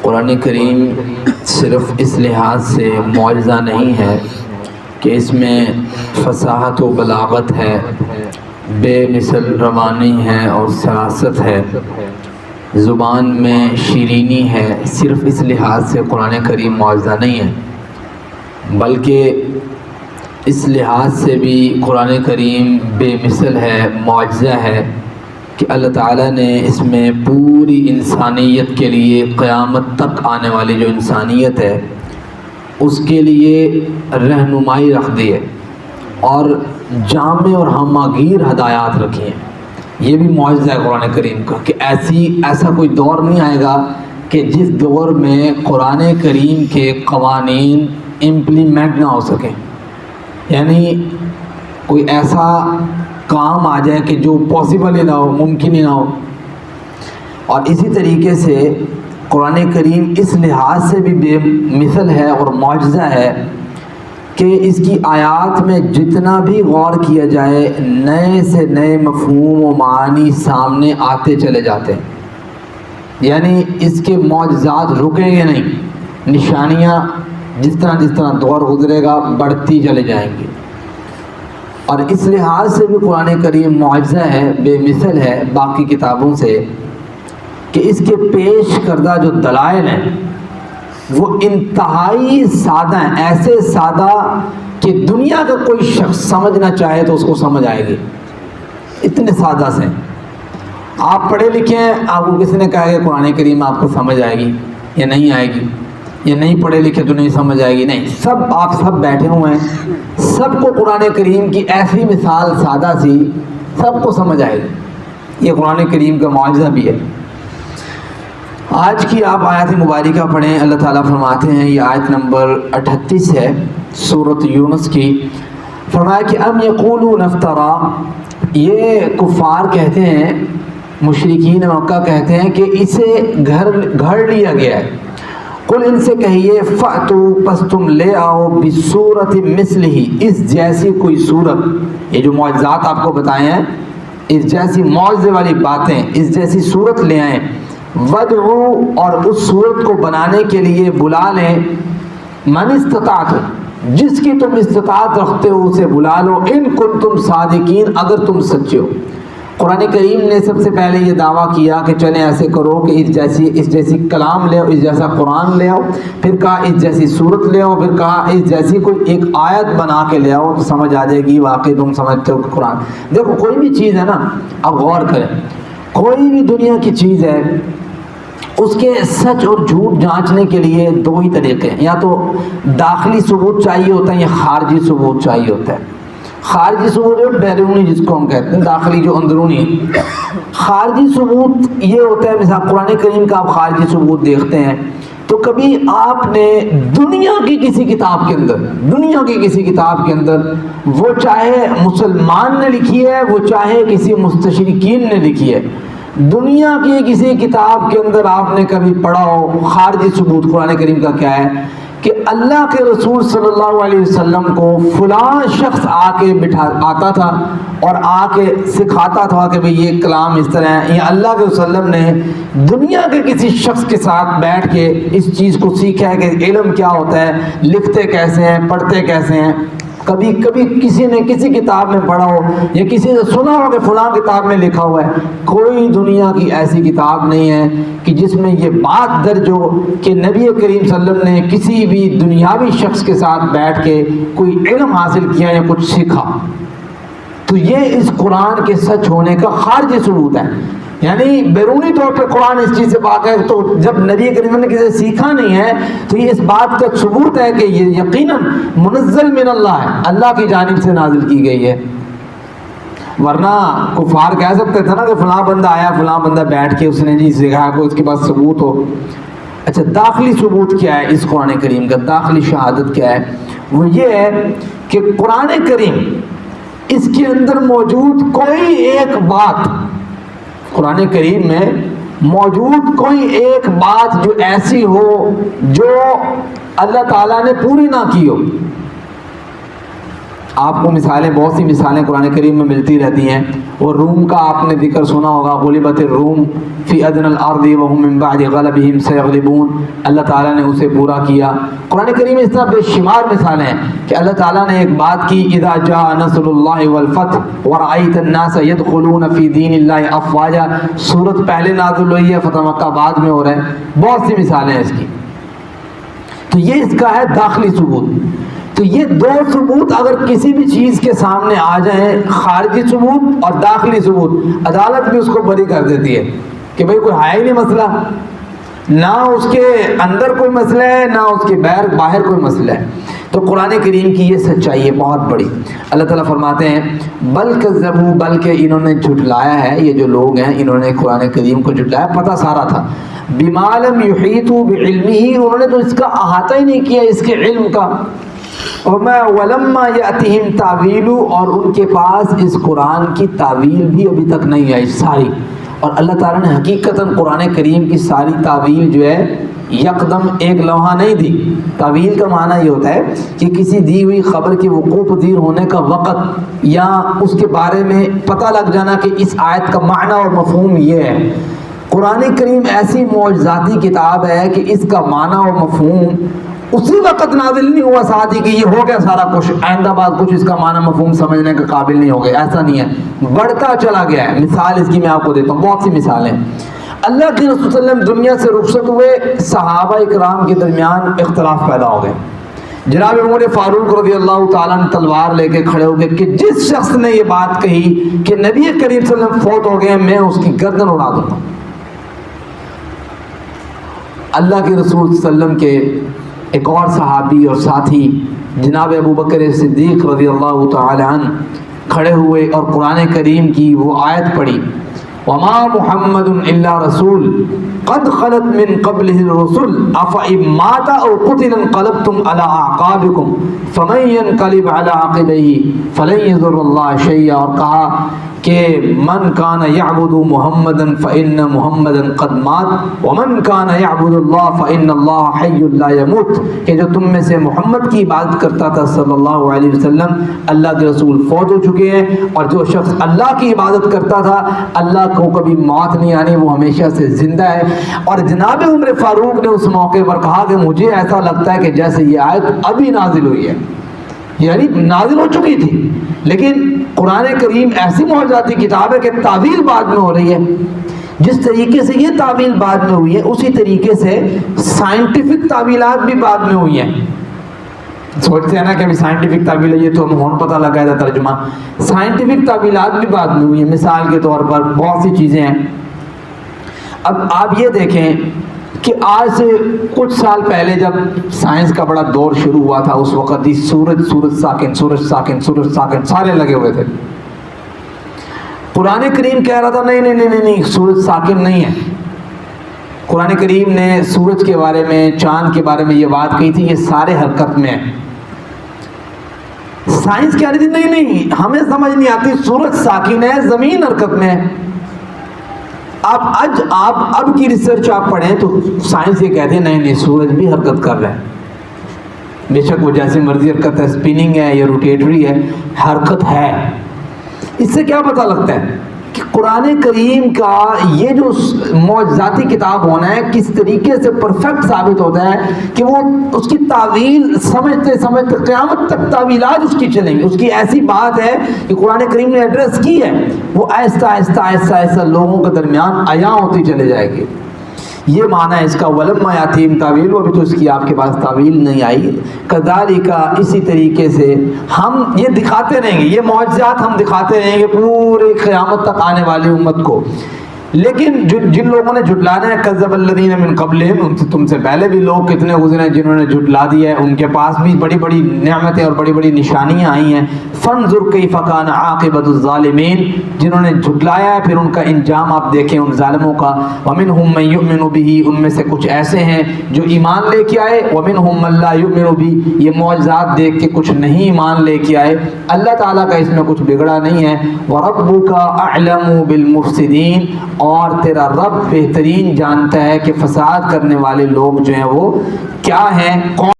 قرآن کریم صرف اس لحاظ سے معجزہ نہیں ہے کہ اس میں فصاحت و بلاغت ہے، بے مثل روانی ہے اور سراست ہے، زبان میں شیرینی ہے۔ صرف اس لحاظ سے قرآن کریم معجزہ نہیں ہے، بلکہ اس لحاظ سے بھی قرآن کریم بے مثل ہے، معجزہ ہے کہ اللہ تعالیٰ نے اس میں پوری انسانیت کے لیے، قیامت تک آنے والی جو انسانیت ہے اس کے لیے رہنمائی رکھ دی ہے اور جامع اور ہمہ گیر ہدایات رکھی ہیں۔ یہ بھی معجزہ ہے قرآن کریم کا کہ ایسا کوئی دور نہیں آئے گا کہ جس دور میں قرآن کریم کے قوانین امپلیمنٹ نہ ہو سکیں، یعنی کوئی ایسا کام آ جائے کہ جو پاسبل ہی نہ ہو، ممکن ہی نہ ہو۔ اور اسی طریقے سے قرآن کریم اس لحاظ سے بھی بے مثل ہے اور معجزہ ہے کہ اس کی آیات میں جتنا بھی غور کیا جائے نئے سے نئے مفہوم و معانی سامنے آتے چلے جاتے ہیں، یعنی اس کے معجزات رکیں گے نہیں، نشانیاں جس طرح دور گزرے گا بڑھتی چلے جائیں گی۔ اور اس لحاظ سے بھی قرآن کریم معجزہ ہے، بے مثل ہے باقی کتابوں سے کہ اس کے پیش کردہ جو دلائل ہیں وہ انتہائی سادہ ہیں، ایسے سادہ کہ دنیا کا کوئی شخص سمجھنا چاہے تو اس کو سمجھ آئے گی، اتنے سادہ سے۔ آپ پڑھے لکھے ہیں، آپ کو کسی نے کہا کہ قرآن کریم آپ کو سمجھ آئے گی یا نہیں آئے گی، یا نہیں پڑھے لکھے تو نہیں سمجھ آئے گی؟ نہیں، آپ سب بیٹھے ہوئے ہیں، سب کو قرآن کریم کی ایسی مثال سادہ سی سب کو سمجھ آئے گی۔ یہ قرآن کریم کا معجزہ بھی ہے۔ آج کی آپ آیت مبارکہ پڑھیں، اللہ تعالیٰ فرماتے ہیں، یہ آیت نمبر 38 ہے سورۃ یونس کی، فرمایا کہ ام یقولون افترا، یہ کفار کہتے ہیں، مشرکین مکہ کہتے ہیں کہ اسے گھڑ لیا گیا ہے۔ قل ان سے کہیے فأتو، پس تم لے آؤ بصورت مثلہ، اس جیسی کوئی صورت، یہ جو معجزات آپ کو بتائے ہیں اس جیسی معجزے والی باتیں، اس جیسی صورت لے آئیں، ودعو، اور اس صورت کو بنانے کے لیے بلا لیں، من استطاعت، جس کی تم استطاعت رکھتے ہو اسے بلا لو، ان کنتم صادقین، اگر تم سچے ہو۔ قرآن کریم نے سب سے پہلے یہ دعویٰ کیا کہ چلیں ایسے کرو کہ اس جیسی کلام لے آؤ، اس جیسا قرآن لے آؤ، پھر کہا اس جیسی صورت لے آؤ، پھر کہا اس جیسی کوئی ایک آیت بنا کے لے آؤ تو سمجھ آ جائے گی واقعی تم سمجھتے ہو کہ قرآن۔ دیکھو کوئی بھی چیز ہے نا، اب غور کریں، کوئی بھی دنیا کی چیز ہے، اس کے سچ اور جھوٹ جانچنے کے لیے دو ہی طریقے ہیں، یا تو داخلی ثبوت چاہیے ہوتا ہے یا خارجی ثبوت چاہیے ہوتا ہے۔ خارجی ثبوت جو بیرونی جس کو ہم کہتے ہیں، داخلی جو اندرونی۔ خارجی ثبوت یہ ہوتا ہے، مثلا قرآن کریم کا آپ خارجی ثبوت دیکھتے ہیں تو کبھی آپ نے دنیا کی کسی کتاب کے اندر وہ چاہے مسلمان نے لکھی ہے، وہ چاہے کسی مستشرقین نے لکھی ہے، دنیا کی کسی کتاب کے اندر آپ نے کبھی پڑھا ہو خارجی ثبوت قرآن کریم کا کیا ہے کہ اللہ کے رسول صلی اللہ علیہ وسلم کو فلاں شخص آتا تھا اور آ کے سکھاتا تھا کہ بھئی یہ کلام اس طرح ہے، یا اللہ کے وسلم نے دنیا کے کسی شخص کے ساتھ بیٹھ کے اس چیز کو سیکھا ہے کہ علم کیا ہوتا ہے، لکھتے کیسے ہیں، پڑھتے کیسے ہیں۔ کبھی کسی نے کسی کتاب میں پڑھا ہو یا کسی نے سنا ہو کہ فلاں کتاب میں لکھا ہوا ہے۔ کوئی دنیا کی ایسی کتاب نہیں ہے کہ جس میں یہ بات درج ہو کہ نبی کریم صلی اللہ علیہ وسلم نے کسی بھی دنیاوی شخص کے ساتھ بیٹھ کے کوئی علم حاصل کیا یا کچھ سیکھا۔ تو یہ اس قرآن کے سچ ہونے کا خارجی ثبوت ہے، یعنی بیرونی طور پہ قرآن اس چیز سے پاک ہے، تو جب نبی کریم نے کسی سے سیکھا نہیں ہے تو یہ اس بات کا ثبوت ہے کہ یہ یقیناً منزل من اللہ ہے، اللہ کی جانب سے نازل کی گئی ہے۔ ورنہ کفار کہہ سکتے تھے نا کہ فلاں بندہ آیا، فلاں بندہ بیٹھ کے اس نے جی سکھایا، کوئی اس کے پاس ثبوت ہو۔ اچھا، داخلی ثبوت کیا ہے اس قرآن کریم کا؟ داخلی شہادت کیا ہے؟ وہ یہ ہے کہ قرآن کریم اس کے اندر موجود کوئی ایک بات، قرآن کریم میں موجود کوئی ایک بات جو ایسی ہو جو اللہ تعالیٰ نے پوری نہ کی ہو، آپ کو مثالیں، بہت سی مثالیں قرآن کریم میں ملتی رہتی ہیں. اور روم کا آپ نے ذکر سنا ہوگا، غلبت الروم فی ادنی الارض وهم من بعد غلبهم سیغلبون. اللہ تعالیٰ نے اسے پورا کیا. قرآن کریم میں اس طرح بے شمار مثالیں ہیں کہ اللہ تعالیٰ نے ایک بات کی، اذا جاء نصر اللہ والفتح ورأیت الناس يدخلون فی دین اللہ افواجا. سورت پہلے نازل ہوئی ہے، فتح مکہ بعد میں ہو رہا ہے. بہت سی مثالیں ہیں اس کی. تو یہ اس کا ہے داخلی ثبوت. تو یہ دو ثبوت اگر کسی بھی چیز کے سامنے آ جائیں، خارجی ثبوت اور داخلی ثبوت، عدالت بھی اس کو بری کر دیتی ہے کہ بھئی کوئی ہے ہی نہیں مسئلہ، نہ اس کے اندر کوئی مسئلہ ہے، نہ اس کے باہر کوئی مسئلہ ہے. تو قرآن کریم کی یہ سچائی ہے بہت بڑی. اللہ تعالیٰ فرماتے ہیں بلکہ انہوں نے جھٹلایا ہے. یہ جو لوگ ہیں انہوں نے قرآن کریم کو جھٹلایا، پتہ سارا تھا. بما لم یحیطوا بعلمہ، انہوں نے تو اس کا احاطہ ہی نہیں کیا اس کے علم کا. وَلَمَّا يَأْتِهِمْ تَعْوِيلُ، اور ان کے پاس اس قرآن کی تعویل بھی ابھی تک نہیں آئی ساری. اور اللہ تعالیٰ نے حقیقتاً قرآن کریم کی ساری تعویل جو ہے یکدم ایک لمحہ نہیں دی. تعویل کا معنی یہ ہوتا ہے کہ کسی دی ہوئی خبر کے وقوع پذیر ہونے کا وقت، یا اس کے بارے میں پتہ لگ جانا کہ اس آیت کا معنی اور مفہوم یہ ہے. قرآن کریم ایسی معجزاتی کتاب ہے کہ اس کا معنی اور مفہوم اسی وقت نازل نہیں ہوا ساتھ ہی کہ یہ ہو گیا سارا کچھ، آئندہ بعد کچھ اس کا معنی مفہوم سمجھنے کا قابل نہیں ہو گیا. ایسا نہیں ہے، بڑھتا چلا گیا ہے. مثال اس کی میں آپ کو دیتا ہوں، بہت سی مثالیں. اللہ کے رسول صلی اللہ علیہ وسلم دنیا سے رخصت ہوئے، صحابہ اکرام کے درمیان اختلاف پیدا ہو گئے. جناب عمر فاروق رضی اللہ تعالیٰ نے تلوار لے کے کھڑے ہو گئے کہ جس شخص نے یہ بات کہی کہ نبی کریم صلی اللہ علیہ وسلم فوت ہو گئے، میں اس کی گردن اڑا دوں گا. اللہ کے رسول صلی اللہ علیہ وسلم کے ایک اور صحابی اور ساتھی جناب ابو بکر صدیق رضی اللہ تعالی عنہ کھڑے ہوئے اور قرآن کریم کی وہ آیت پڑھی، وما محمد الا رسول قد خلت من قبله الرسل افإن مات او قتل انقلبتم على اعقابكم فمن ينقلب على عقبيه فلن يضر الله شيئا. اور کہا کہ من کان یعبد محمدا فإن محمدا قد مات ومن کان یعبد اللہ فإن اللہ حی لا یموت. کہ جو تم میں سے محمد کی عبادت کرتا تھا صلی اللہ علیہ وسلم، اللہ کے رسول فوت ہو چکے ہیں، اور جو شخص اللہ کی عبادت کرتا تھا اللہ کو کبھی موت نہیں آنی، وہ ہمیشہ سے زندہ ہے. اور جناب عمر فاروق نے اس موقع پر کہا کہ مجھے ایسا لگتا ہے کہ جیسے یہ آیت ابھی نازل ہوئی ہے، یعنی نازل ہو چکی تھی، لیکن قرآن کریم ایسی معجزاتی کتاب ہے کہ تعویل بعد میں ہو رہی ہے. جس طریقے سے یہ تعویل بعد میں ہوئی ہے اسی طریقے سے سائنٹیفک تعویلات بھی بعد میں ہوئی ہیں. سوچتے ہیں نا کہ ابھی سائنٹیفک تعویل ہے، یہ تو ہم پتہ لگایا تھا ترجمہ. سائنٹیفک تعویلات بھی بعد میں ہوئی ہیں. مثال کے طور پر بہت سی چیزیں ہیں. اب آپ یہ دیکھیں کہ آج سے کچھ سال پہلے جب سائنس کا بڑا دور شروع ہوا تھا، اس وقت ہی سورج ساکن سارے لگے ہوئے تھے. قرآن کریم کہہ رہا تھا نہیں سورج ساکن نہیں ہے. قرآن کریم نے سورج کے بارے میں، چاند کے بارے میں یہ بات کہی تھی، یہ سارے حرکت میں ہیں. سائنس کہہ رہی تھی نہیں ہمیں سمجھ نہیں آتی، سورج ساکن ہے، زمین حرکت میں ہے. آپ اب کی ریسرچ آپ پڑھیں تو سائنس یہ کہتے ہیں نہیں سورج بھی حرکت کر رہا ہے. بے شک وہ جیسی مرضی حرکت ہے، اسپننگ ہے یا روٹیٹری ہے، حرکت ہے. اس سے کیا پتہ لگتا ہے کہ قرآن کریم کا یہ جو معجزاتی کتاب ہونا ہے کس طریقے سے پرفیکٹ ثابت ہوتا ہے کہ وہ اس کی تعویل سمجھتے قیامت تک تعویلات اس کی چلیں گی. اس کی ایسی بات ہے کہ قرآن کریم نے ایڈریس کی ہے، وہ آہستہ آہستہ لوگوں کے درمیان عیاں ہوتی چلے جائے گی. یہ معنی ہے اس کا ولما یاتیم تعویل، ابھی تو اس کی آپ کے پاس تعویل نہیں آئی. کذالک، اسی طریقے سے ہم یہ دکھاتے رہیں گے، یہ معجزات ہم دکھاتے رہیں گے پورے قیامت تک آنے والی امت کو. لیکن جن لوگوں نے جھٹلانا ہے، کذب الذین من قبلہم، تم سے پہلے بھی لوگ کتنے گزرے ہیں جنہوں نے جھٹلا دیا ہے، ان کے پاس بھی بڑی بڑی نعمتیں اور بڑی بڑی نشانیاں آئی ہیں. فانظر کیف کان عاقبۃ الظالمین، جنہوں نے جھٹلایا ہے پھر ان کا انجام آپ دیکھیں ان ظالموں کا. ومنہم من یؤمن بہ، ان میں سے کچھ ایسے ہیں جو ایمان لے کے آئے. ومنہم من لا یؤمن بہ، یہ معجزات دیکھ کے کچھ نہیں ایمان لے کے آئے. اللہ تعالیٰ کا اس میں کچھ بگڑا نہیں ہے. وربک اعلم بالمفسدین، اور تیرا رب بہترین جانتا ہے کہ فساد کرنے والے لوگ جو ہیں وہ کیا ہیں، کون